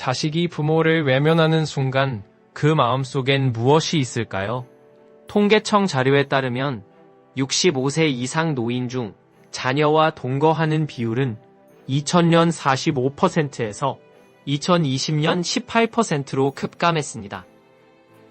자식이 부모를 외면하는 순간 그 마음속엔 무엇이 있을까요? 통계청 자료에 따르면 65세 이상 노인 중 자녀와 동거하는 비율은 2000년 45%에서 2020년 18%로 급감했습니다.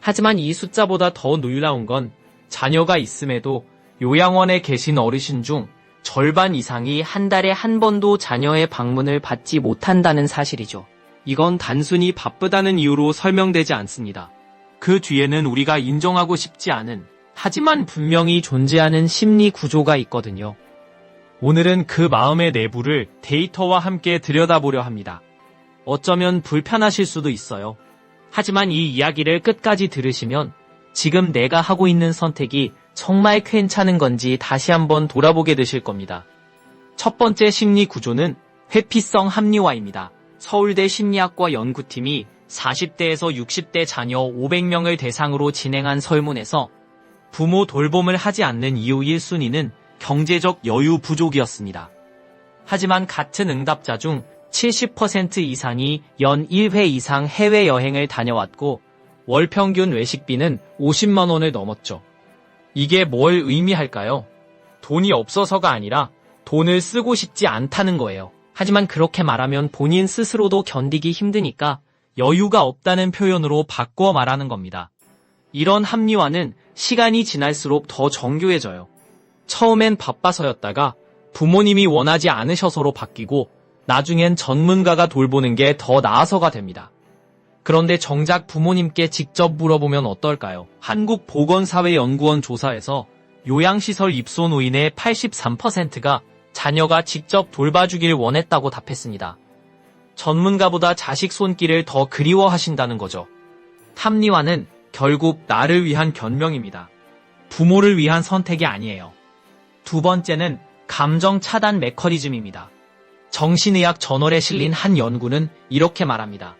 하지만 이 숫자보다 더 놀라운 건 자녀가 있음에도 요양원에 계신 어르신 중 절반 이상이 한 달에 한 번도 자녀의 방문을 받지 못한다는 사실이죠. 이건 단순히 바쁘다는 이유로 설명되지 않습니다. 그 뒤에는 우리가 인정하고 싶지 않은, 하지만 분명히 존재하는 심리 구조가 있거든요. 오늘은 그 마음의 내부를 데이터와 함께 들여다보려 합니다. 어쩌면 불편하실 수도 있어요. 하지만 이 이야기를 끝까지 들으시면 지금 내가 하고 있는 선택이 정말 괜찮은 건지 다시 한번 돌아보게 되실 겁니다. 첫 번째 심리 구조는 회피성 합리화입니다. 서울대 심리학과 연구팀이 40대에서 60대 자녀 500명을 대상으로 진행한 설문에서 부모 돌봄을 하지 않는 이유 1순위는 경제적 여유 부족이었습니다. 하지만 같은 응답자 중 70% 이상이 연 1회 이상 해외여행을 다녀왔고 월 평균 외식비는 50만 원을 넘었죠. 이게 뭘 의미할까요? 돈이 없어서가 아니라 돈을 쓰고 싶지 않다는 거예요. 하지만 그렇게 말하면 본인 스스로도 견디기 힘드니까 여유가 없다는 표현으로 바꿔 말하는 겁니다. 이런 합리화는 시간이 지날수록 더 정교해져요. 처음엔 바빠서였다가 부모님이 원하지 않으셔서로 바뀌고 나중엔 전문가가 돌보는 게 더 나아서가 됩니다. 그런데 정작 부모님께 직접 물어보면 어떨까요? 한국보건사회연구원 조사에서 요양시설 입소 노인의 83%가 자녀가 직접 돌봐주길 원했다고 답했습니다. 전문가보다 자식 손길을 더 그리워하신다는 거죠. 합리화는 결국 나를 위한 변명입니다. 부모를 위한 선택이 아니에요. 두 번째는 감정 차단 메커니즘입니다. 정신의학 저널에 실린 한 연구는 이렇게 말합니다.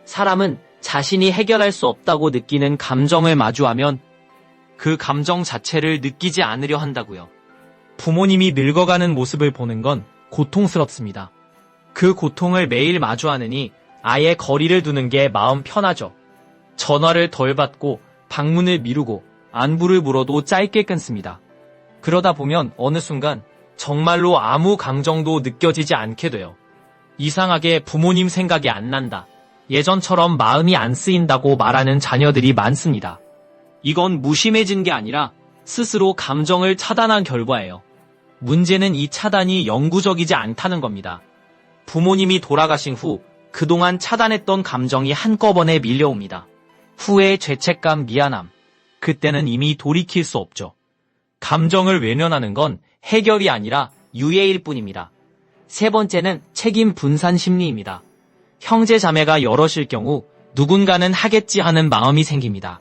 사람은 자신이 해결할 수 없다고 느끼는 감정을 마주하면 그 감정 자체를 느끼지 않으려 한다고요. 부모님이 늙어가는 모습을 보는 건 고통스럽습니다. 그 고통을 매일 마주하느니 아예 거리를 두는 게 마음 편하죠. 전화를 덜 받고 방문을 미루고 안부를 물어도 짧게 끊습니다. 그러다 보면 어느 순간 정말로 아무 감정도 느껴지지 않게 돼요. 이상하게 부모님 생각이 안 난다. 예전처럼 마음이 안 쓰인다고 말하는 자녀들이 많습니다. 이건 무심해진 게 아니라 스스로 감정을 차단한 결과예요. 문제는 이 차단이 영구적이지 않다는 겁니다. 부모님이 돌아가신 후 그동안 차단했던 감정이 한꺼번에 밀려옵니다. 후회, 죄책감, 미안함. 그때는 이미 돌이킬 수 없죠. 감정을 외면하는 건 해결이 아니라 유예일 뿐입니다. 세 번째는 책임 분산 심리입니다. 형제 자매가 여럿일 경우 누군가는 하겠지 하는 마음이 생깁니다.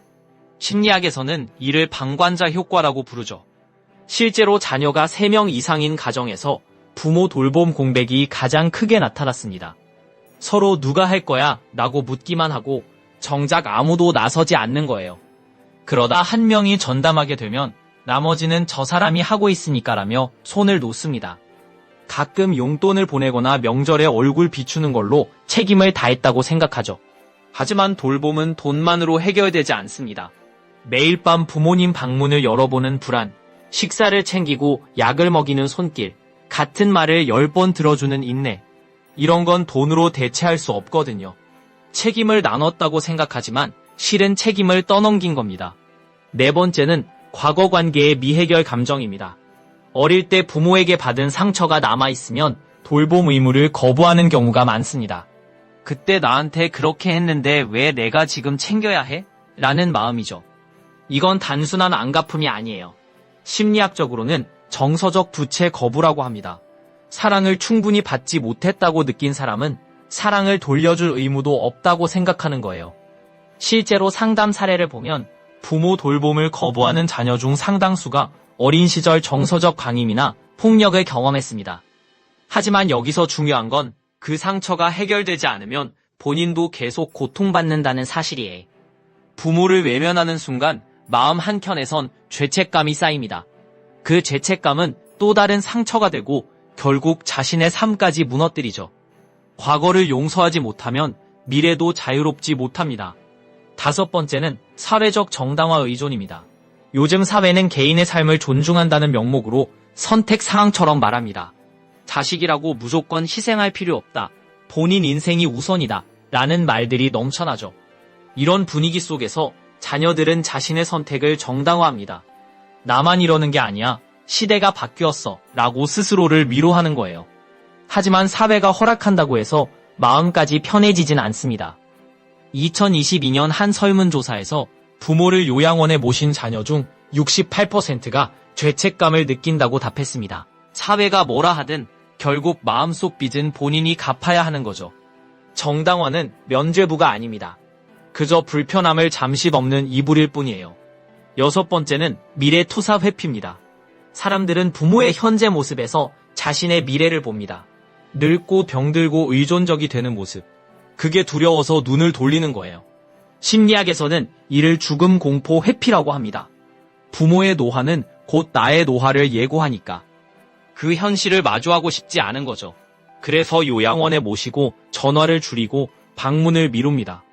심리학에서는 이를 방관자 효과라고 부르죠. 실제로 자녀가 3명 이상인 가정에서 부모 돌봄 공백이 가장 크게 나타났습니다. 서로 누가 할 거야? 라고 묻기만 하고 정작 아무도 나서지 않는 거예요. 그러다 한 명이 전담하게 되면 나머지는 저 사람이 하고 있으니까라며 손을 놓습니다. 가끔 용돈을 보내거나 명절에 얼굴 비추는 걸로 책임을 다했다고 생각하죠. 하지만 돌봄은 돈만으로 해결되지 않습니다. 매일 밤 부모님 방문을 열어보는 불안, 식사를 챙기고 약을 먹이는 손길, 같은 말을 10번 들어주는 인내, 이런 건 돈으로 대체할 수 없거든요. 책임을 나눴다고 생각하지만 실은 책임을 떠넘긴 겁니다. 네 번째는 과거 관계의 미해결 감정입니다. 어릴 때 부모에게 받은 상처가 남아있으면 돌봄 의무를 거부하는 경우가 많습니다. 그때 나한테 그렇게 했는데 왜 내가 지금 챙겨야 해? 라는 마음이죠. 이건 단순한 안갚음이 아니에요. 심리학적으로는 정서적 부채 거부라고 합니다. 사랑을 충분히 받지 못했다고 느낀 사람은 사랑을 돌려줄 의무도 없다고 생각하는 거예요. 실제로 상담 사례를 보면 부모 돌봄을 거부하는 자녀 중 상당수가 어린 시절 정서적 강임이나 폭력을 경험했습니다. 하지만 여기서 중요한 건 그 상처가 해결되지 않으면 본인도 계속 고통받는다는 사실이에요. 부모를 외면하는 순간 마음 한켠에선 죄책감이 쌓입니다. 그 죄책감은 또 다른 상처가 되고 결국 자신의 삶까지 무너뜨리죠. 과거를 용서하지 못하면 미래도 자유롭지 못합니다. 다섯 번째는 사회적 정당화 의존입니다. 요즘 사회는 개인의 삶을 존중한다는 명목으로 선택 사항처럼 말합니다. 자식이라고 무조건 희생할 필요 없다. 본인 인생이 우선이다. 라는 말들이 넘쳐나죠. 이런 분위기 속에서 자녀들은 자신의 선택을 정당화합니다. 나만 이러는 게 아니야. 시대가 바뀌었어. 라고 스스로를 위로하는 거예요. 하지만 사회가 허락한다고 해서 마음까지 편해지진 않습니다. 2022년 한 설문조사에서 부모를 요양원에 모신 자녀 중 68%가 죄책감을 느낀다고 답했습니다. 사회가 뭐라 하든 결국 마음속 빚은 본인이 갚아야 하는 거죠. 정당화는 면죄부가 아닙니다. 그저 불편함을 잠시 덮는 이불일 뿐이에요. 여섯 번째는 미래 투사 회피입니다. 사람들은 부모의 현재 모습에서 자신의 미래를 봅니다. 늙고 병들고 의존적이 되는 모습. 그게 두려워서 눈을 돌리는 거예요. 심리학에서는 이를 죽음 공포 회피라고 합니다. 부모의 노화는 곧 나의 노화를 예고하니까. 그 현실을 마주하고 싶지 않은 거죠. 그래서 요양원에 모시고 전화를 줄이고 방문을 미룹니다.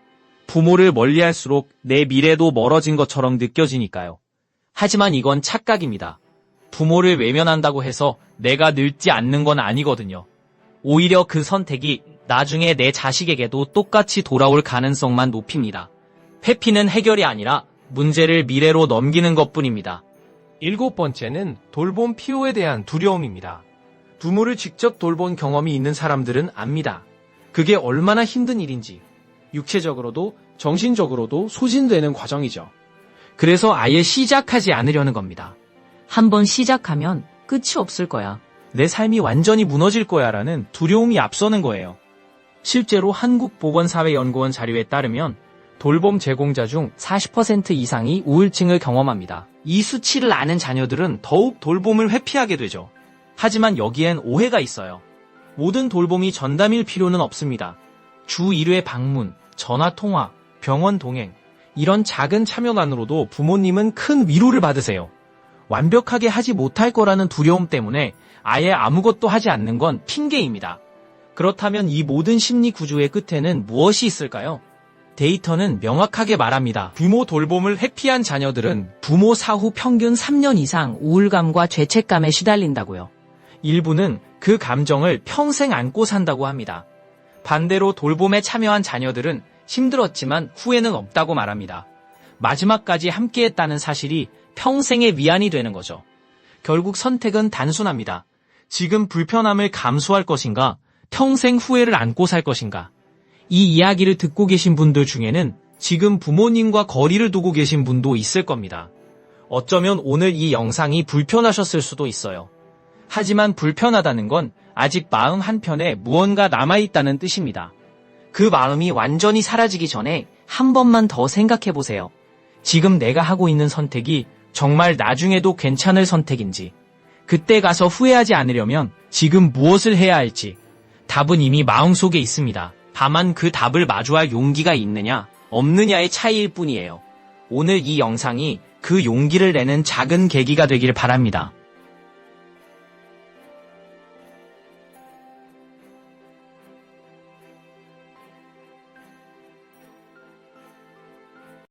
부모를 멀리할수록 내 미래도 멀어진 것처럼 느껴지니까요. 하지만 이건 착각입니다. 부모를 외면한다고 해서 내가 늙지 않는 건 아니거든요. 오히려 그 선택이 나중에 내 자식에게도 똑같이 돌아올 가능성만 높입니다. 회피는 해결이 아니라 문제를 미래로 넘기는 것뿐입니다. 일곱 번째는 돌봄 피로에 대한 두려움입니다. 부모를 직접 돌본 경험이 있는 사람들은 압니다. 그게 얼마나 힘든 일인지. 육체적으로도 정신적으로도 소진되는 과정이죠. 그래서 아예 시작하지 않으려는 겁니다. 한번 시작하면 끝이 없을 거야. 내 삶이 완전히 무너질 거야라는 두려움이 앞서는 거예요. 실제로 한국보건사회연구원 자료에 따르면 돌봄 제공자 중 40% 이상이 우울증을 경험합니다. 이 수치를 아는 자녀들은 더욱 돌봄을 회피하게 되죠. 하지만 여기엔 오해가 있어요. 모든 돌봄이 전담일 필요는 없습니다. 주 1회 방문, 전화 통화, 병원 동행, 이런 작은 참여만으로도 부모님은 큰 위로를 받으세요. 완벽하게 하지 못할 거라는 두려움 때문에 아예 아무것도 하지 않는 건 핑계입니다. 그렇다면 이 모든 심리 구조의 끝에는 무엇이 있을까요? 데이터는 명확하게 말합니다. 부모 돌봄을 회피한 자녀들은 부모 사후 평균 3년 이상 우울감과 죄책감에 시달린다고요. 일부는 그 감정을 평생 안고 산다고 합니다. 반대로 돌봄에 참여한 자녀들은 힘들었지만 후회는 없다고 말합니다. 마지막까지 함께했다는 사실이 평생의 위안이 되는 거죠. 결국 선택은 단순합니다. 지금 불편함을 감수할 것인가, 평생 후회를 안고 살 것인가. 이 이야기를 듣고 계신 분들 중에는 지금 부모님과 거리를 두고 계신 분도 있을 겁니다. 어쩌면 오늘 이 영상이 불편하셨을 수도 있어요. 하지만 불편하다는 건 아직 마음 한편에 무언가 남아있다는 뜻입니다. 그 마음이 완전히 사라지기 전에 한 번만 더 생각해 보세요. 지금 내가 하고 있는 선택이 정말 나중에도 괜찮을 선택인지, 그때 가서 후회하지 않으려면 지금 무엇을 해야 할지, 답은 이미 마음속에 있습니다. 다만 그 답을 마주할 용기가 있느냐, 없느냐의 차이일 뿐이에요. 오늘 이 영상이 그 용기를 내는 작은 계기가 되길 바랍니다.